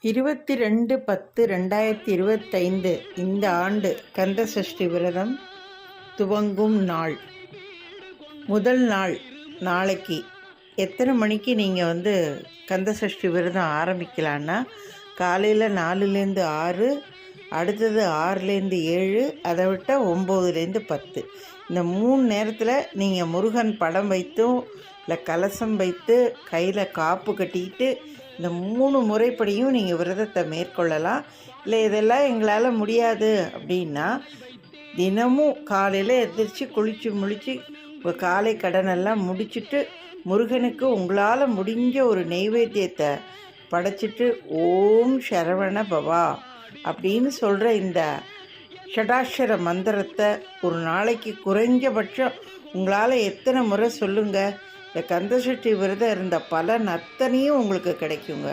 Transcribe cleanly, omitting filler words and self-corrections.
22/10/2025 இந்த ஆண்டு கந்தசஷ்டி விரதம் துவங்கும் நாள். முதல் நாள் நாளைக்கு எத்தனை மணிக்கு நீங்கள் கந்தசஷ்டி விரதம் ஆரம்பிக்கலான்னா, காலையில் 4லேருந்து 6, அடுத்தது 6லேருந்து 7, அதை விட்டால் 9லேருந்து 10. இந்த 3 நேரத்தில் நீங்கள் முருகன் படம் வைத்தும் இல்லை கலசம் வைத்து கையில் காப்பு கட்டிக்கிட்டு இந்த 3 முறைப்படியும் நீங்கள் விரதத்தை மேற்கொள்ளலாம். இல்லை இதெல்லாம் எங்களால் முடியாது அப்படின்னா, தினமும் காலையில் எந்திரிச்சு குளித்து முழித்து உங்கள் காலை கடனெல்லாம் முடிச்சுட்டு முருகனுக்கு உங்களால் முடிஞ்ச ஒரு நெய்வேத்தியத்தை படைச்சிட்டு ஓம் சரவண பவா அப்படின்னு சொல்கிற இந்த ஷடாட்சர மந்திரத்தை ஒரு நாளைக்கு குறைஞ்சபட்சம் உங்களால் எத்தனை முறை சொல்லுங்கள். இந்த கந்தசஷ்டி விரதம் இருந்த பலன் அத்தனையும் உங்களுக்கு கிடைக்குங்க.